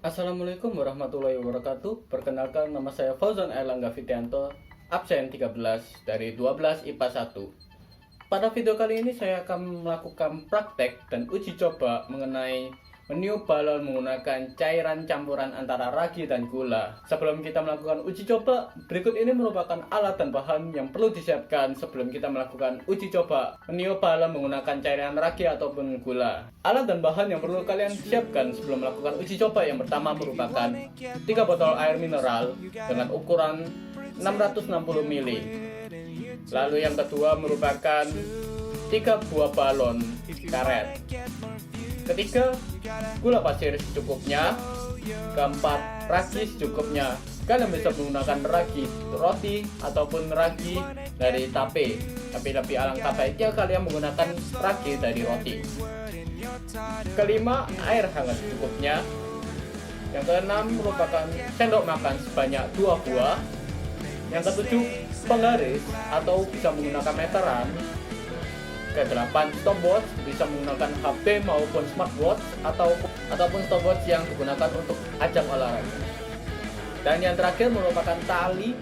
Assalamualaikum warahmatullahi wabarakatuh. Perkenalkan, nama saya Fauzan Erlangga Fitianto, absen 13 dari 12 IPA 1. Pada video kali ini saya akan melakukan praktek dan uji coba mengenai meniup balon menggunakan cairan campuran antara ragi dan gula. Sebelum kita melakukan uji coba, berikut ini merupakan alat dan bahan yang perlu disiapkan sebelum kita melakukan uji coba meniup balon menggunakan cairan ragi ataupun gula. Alat dan bahan yang perlu kalian siapkan sebelum melakukan uji coba yang pertama merupakan 3 botol air mineral dengan ukuran 660 ml. Lalu yang kedua merupakan 3 buah balon karet. Ketiga, gula pasir secukupnya. Keempat, ragi secukupnya. Kalian bisa menggunakan ragi roti ataupun ragi dari tape. Tapi lebih alangkah baiknya kalian menggunakan ragi dari roti. Kelima, air hangat secukupnya. Yang keenam merupakan sendok makan sebanyak 2 buah. Yang ketujuh, penggaris atau bisa menggunakan meteran. Ke-8, stopwatch, bisa menggunakan HP maupun smartwatch ataupun stopwatch yang digunakan untuk ajang olahraga. Dan yang terakhir merupakan tali,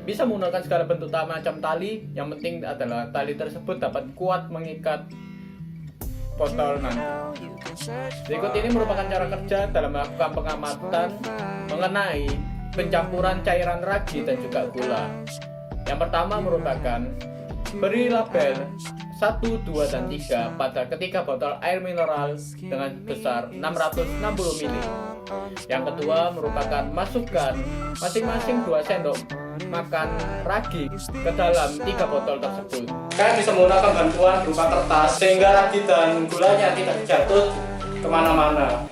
bisa menggunakan segala bentuk macam tali, yang penting adalah tali tersebut dapat kuat mengikat botol nanti. Berikut ini merupakan cara kerja dalam melakukan pengamatan mengenai pencampuran cairan ragi dan juga gula. Yang pertama merupakan beri label 1, 2, dan 3 pada ketiga botol air mineral dengan besar 660 ml. Yang kedua merupakan masukkan masing-masing 2 sendok makan ragi ke dalam 3 botol tersebut. Kalian bisa menggunakan bantuan berupa kertas sehingga ragi dan gulanya tidak jatuh kemana-mana.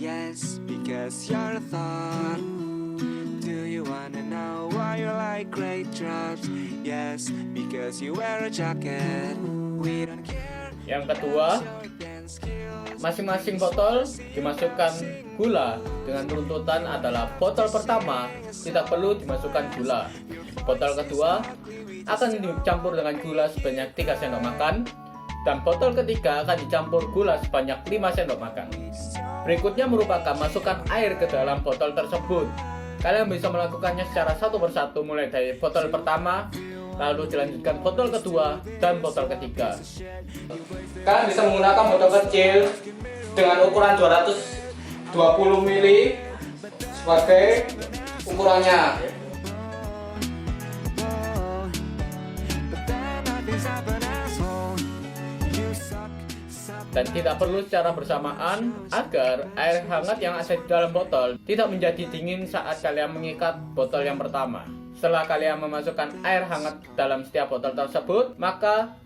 Yes, because you're the thought. Do you wanna know why you like great drops? Yes, because you wear a jacket. We don't care. Yang kedua, masing-masing botol dimasukkan gula dengan runtutan adalah botol pertama tidak perlu dimasukkan gula. Botol kedua akan dicampur dengan gula sebanyak 3 sendok makan. Dan botol ketiga akan dicampur gula sebanyak 5 sendok makan. Berikutnya merupakan masukkan air ke dalam botol tersebut. Kalian bisa melakukannya secara satu persatu mulai dari botol pertama, lalu dilanjutkan botol kedua dan botol ketiga. Kalian bisa menggunakan botol kecil dengan ukuran 220 ml sebagai ukurannya. Dan tidak perlu secara bersamaan agar air hangat yang ada di dalam botol tidak menjadi dingin saat kalian mengikat botol yang pertama. Setelah kalian memasukkan air hangat dalam setiap botol tersebut, maka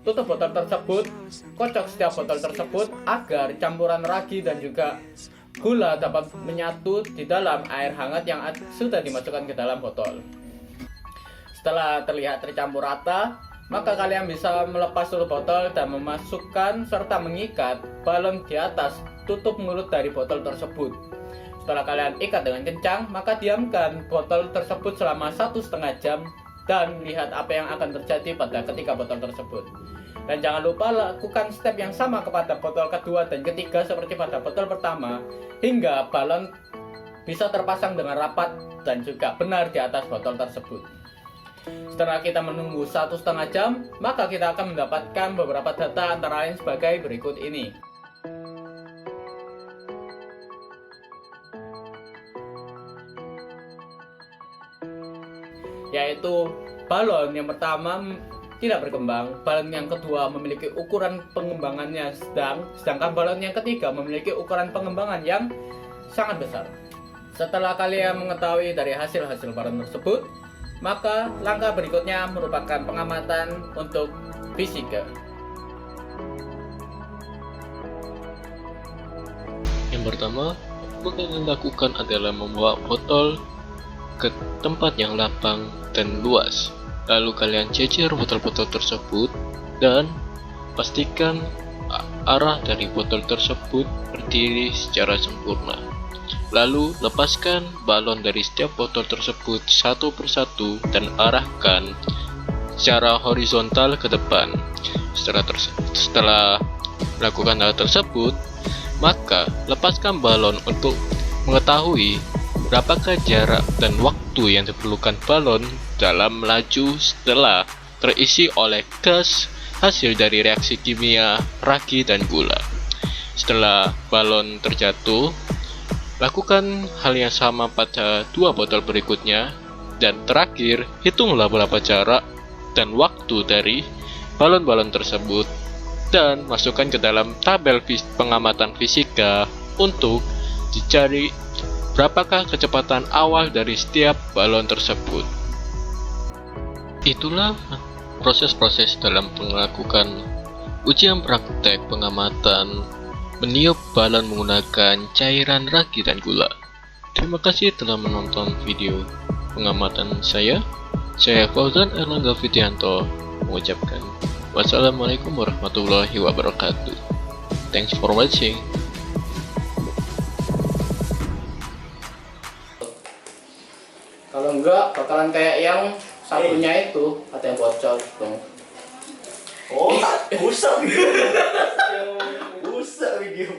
tutup botol tersebut, kocok setiap botol tersebut agar campuran ragi dan juga gula dapat menyatu di dalam air hangat yang sudah dimasukkan ke dalam botol. Setelah terlihat tercampur rata, maka kalian bisa melepas seluruh botol dan memasukkan serta mengikat balon di atas tutup mulut dari botol tersebut. Setelah kalian ikat dengan kencang, maka diamkan botol tersebut selama 1,5 jam dan lihat apa yang akan terjadi pada ketiga botol tersebut. Dan jangan lupa lakukan step yang sama kepada botol kedua dan ketiga seperti pada botol pertama hingga balon bisa terpasang dengan rapat dan juga benar di atas botol tersebut. Setelah kita menunggu 1,5 jam, maka kita akan mendapatkan beberapa data antara lain sebagai berikut ini. Yaitu balon yang pertama tidak berkembang, balon yang kedua memiliki ukuran pengembangannya sedang, sedangkan balon yang ketiga memiliki ukuran pengembangan yang sangat besar. Setelah kalian mengetahui dari hasil-hasil balon tersebut, maka langkah berikutnya merupakan pengamatan untuk fisika. Yang pertama, yang kalian lakukan adalah membawa botol ke tempat yang lapang dan luas. Lalu kalian cecer botol-botol tersebut dan pastikan arah dari botol tersebut berdiri secara sempurna. Lalu lepaskan balon dari setiap botol tersebut satu persatu dan arahkan secara horizontal ke depan. Setelah melakukan hal tersebut, maka lepaskan balon untuk mengetahui berapakah jarak dan waktu yang diperlukan balon dalam melaju setelah terisi oleh gas hasil dari reaksi kimia ragi dan gula. Setelah balon terjatuh, lakukan hal yang sama pada dua botol berikutnya, dan terakhir hitunglah berapa jarak dan waktu dari balon-balon tersebut dan masukkan ke dalam tabel pengamatan fisika untuk dicari berapakah kecepatan awal dari setiap balon tersebut. Itulah proses-proses dalam melakukan ujian praktek pengamatan meniup balon menggunakan cairan ragi dan gula. Terima kasih telah menonton video pengamatan saya. Saya Fauzan Erlangga Fitrianto mengucapkan wassalamualaikum warahmatullahi wabarakatuh. Thanks for watching. Kalau enggak bakalan kayak yang satunya itu ada yang bocor dong. Oh, usah video. Usah video.